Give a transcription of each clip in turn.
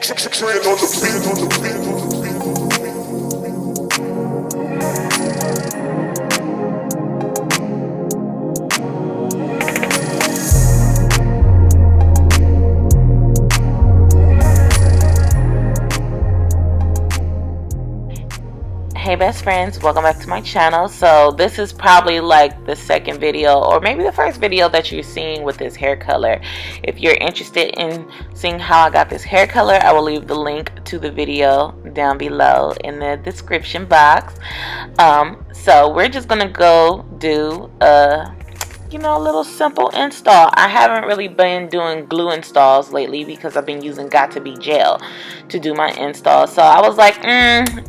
Hey best friends, welcome back to my channel. So this is probably like the second video or maybe the first video that you're seeing with this hair color. If you're interested in seeing how I got this hair color, I will leave the link to the video down below in the description box. So we're just gonna go do a little simple install. I haven't really been doing glue installs lately because I've been using Got2b gel to do my install. So I was like,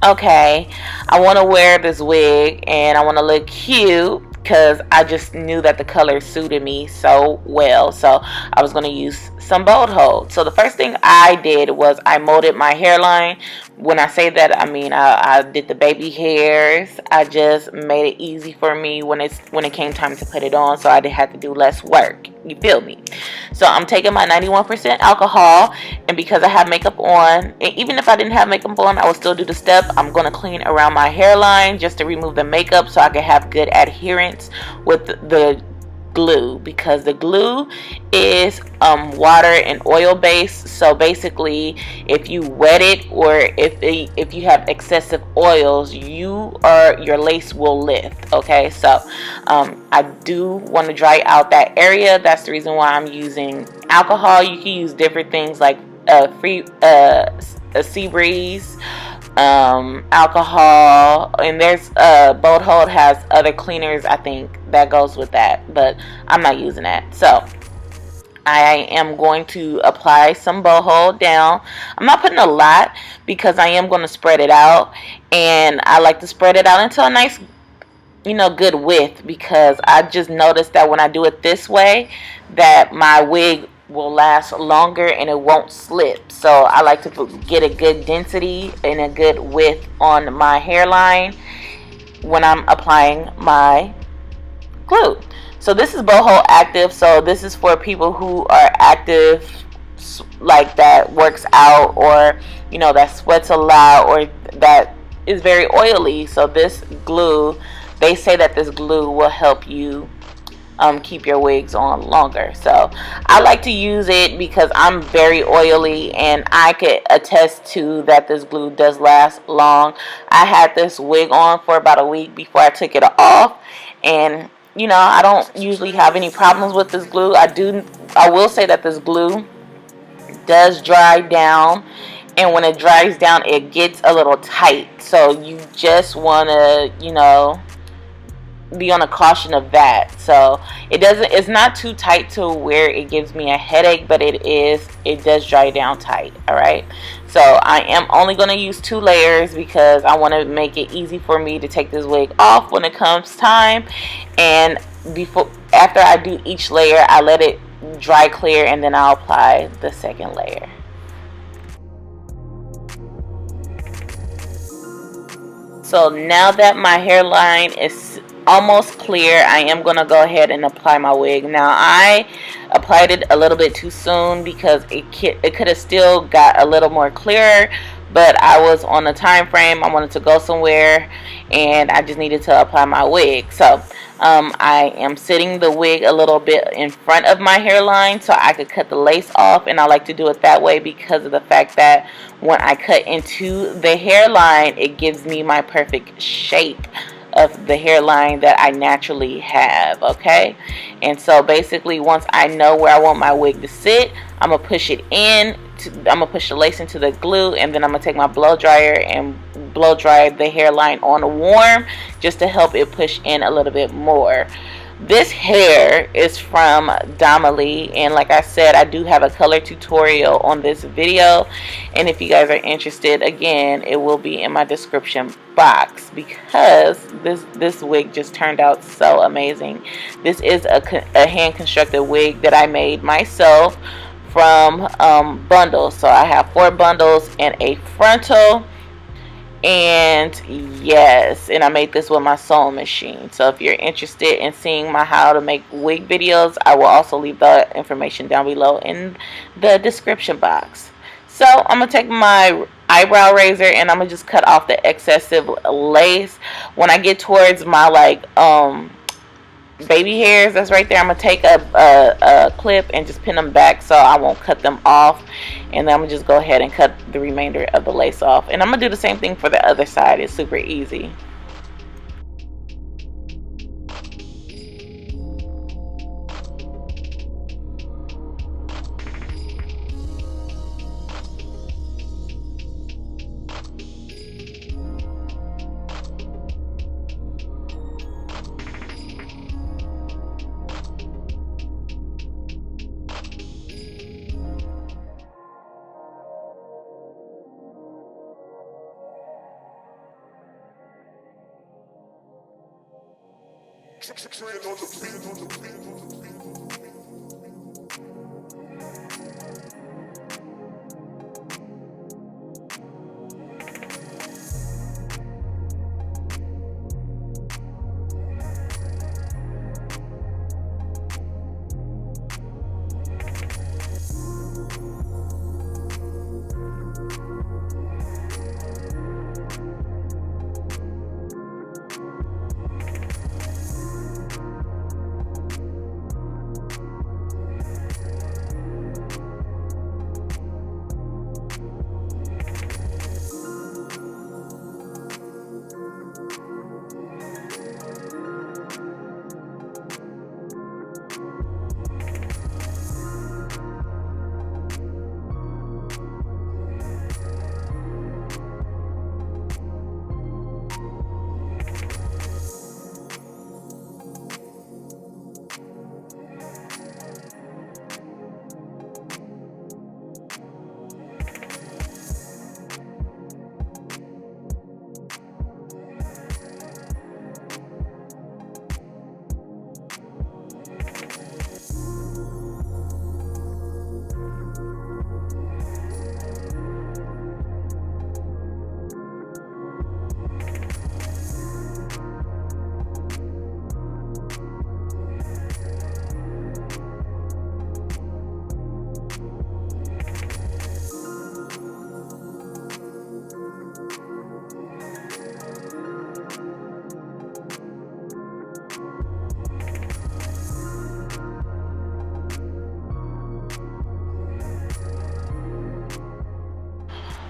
okay, I want to wear this wig and I want to look cute because I just knew that the color suited me so well. So I was going to use some bold hold. So the first thing I did was I molded my hairline. When I say that, I mean I did the baby hairs. I just made it easy for me when it came time to put it on, so I had to do less work. You feel me? So I'm taking my 91% alcohol, and because I have makeup on, and even if I didn't have makeup on, I would still do the step. I'm going to clean around my hairline just to remove the makeup so I can have good adherence with the glue, because the glue is water and oil based. So basically if you wet it or if you have excessive oils, your lace will lift. Okay, so I do want to dry out that area. That's the reason why I'm using alcohol. You can use different things like a sea breeze, alcohol, and there's bold hold has other cleaners I think that goes with that, but I'm not using that. So I am going to apply some bold hold down. I'm not putting a lot because I am going to spread it out, and I like to spread it out into a nice good width, because I just noticed that when I do it this way that my wig will last longer and it won't slip. So I like to get a good density and a good width on my hairline when I'm applying my glue. So this is bold hold active, so this is for people who are active, like that works out, or that sweats a lot, or that is very oily. So this glue, they say that this glue will help you keep your wigs on longer. So I like to use it because I'm very oily, and I could attest to that this glue does last long. I had this wig on for about a week before I took it off, and I don't usually have any problems with this glue. I will say that this glue does dry down, and when it dries down it gets a little tight, so you just want to be on a caution of that. So it's not too tight to where it gives me a headache, but it does dry down tight. All right, so I am only going to use 2 layers because I want to make it easy for me to take this wig off when it comes time. And after I do each layer, I let it dry clear, and then I'll apply the second layer. So now that my hairline is almost clear, I am going to go ahead and apply my wig. Now I applied it a little bit too soon because it could have still got a little more clearer, but I was on a time frame. I wanted to go somewhere and I just needed to apply my wig. So I am sitting the wig a little bit in front of my hairline so I could cut the lace off, and I like to do it that way because of the fact that when I cut into the hairline, it gives me my perfect shape of the hairline that I naturally have. Okay, and so basically once I know where I want my wig to sit, I'm gonna push it in. I'm gonna push the lace into the glue, and then I'm gonna take my blow dryer and blow dry the hairline on warm just to help it push in a little bit more. This hair is from Donmily, and like I said, I do have a color tutorial on this video, and if you guys are interested, again, it will be in my description box, because this wig just turned out so amazing. This is a hand constructed wig that I made myself from bundles. So I have 4 bundles and a frontal, and yes, and I made this with my sewing machine. So if you're interested in seeing my how to make wig videos, I will also leave the information down below in the description box. So I'm gonna take my eyebrow razor and I'm gonna just cut off the excessive lace. When I get towards my like baby hairs that's right there, I'm gonna take a clip and just pin them back so I won't cut them off, and then I'm gonna just go ahead and cut the remainder of the lace off, and I'm gonna do the same thing for the other side. It's super easy.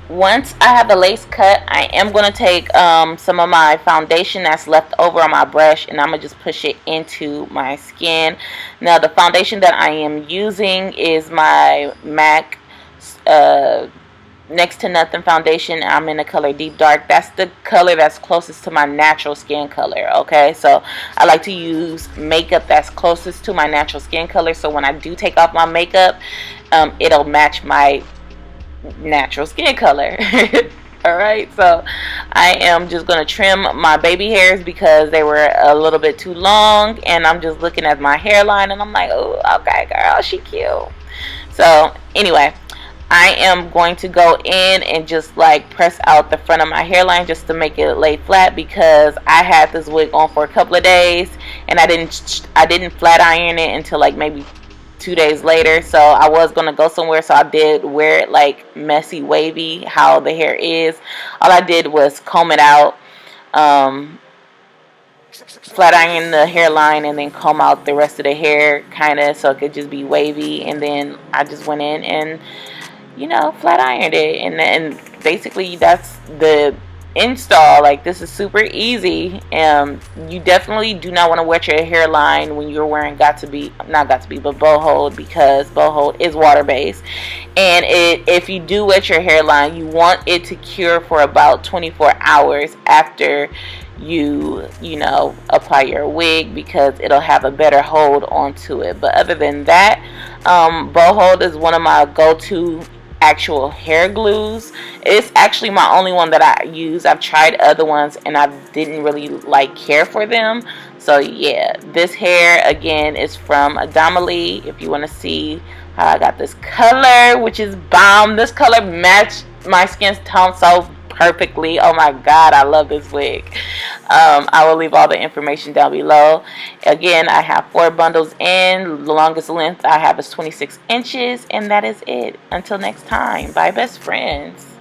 Once I have the lace cut, I am going to take some of my foundation that's left over on my brush, and I'm going to just push it into my skin. Now, the foundation that I am using is my MAC Next to Nothing foundation. I'm in the color Deep Dark. That's the color that's closest to my natural skin color, okay? So I like to use makeup that's closest to my natural skin color, so when I do take off my makeup, it'll match my natural skin color. Alright, so I am just going to trim my baby hairs because they were a little bit too long, and I'm just looking at my hairline and I'm like, oh, okay girl, she cute. So anyway, I am going to go in and just like press out the front of my hairline just to make it lay flat, because I had this wig on for a couple of days and I didn't flat iron it until like maybe 2 days later. So I was gonna go somewhere, so I did wear it like messy wavy how the hair is. All I did was comb it out, flat iron the hairline, and then comb out the rest of the hair kind of so it could just be wavy, and then I just went in and, you know, flat ironed it, and then basically that's the install. Like, this is super easy. You definitely do not want to wet your hairline when you're wearing but bow hold, because bow hold is water based, and if you do wet your hairline, you want it to cure for about 24 hours after you know, apply your wig, because it'll have a better hold onto it. But other than that, bow hold is one of my go-to actual hair glues. It's actually my only one that I use. I've tried other ones and I didn't really care for them. So yeah, this hair again is from Donmily. If you want to see how I got this color, which is bomb. This color matched my skin tone so perfectly. Oh my god, I love this wig. I will leave all the information down below. Again, I have 4 bundles in. The longest length I have is 26 inches, and that is it. Until next time, bye best friends.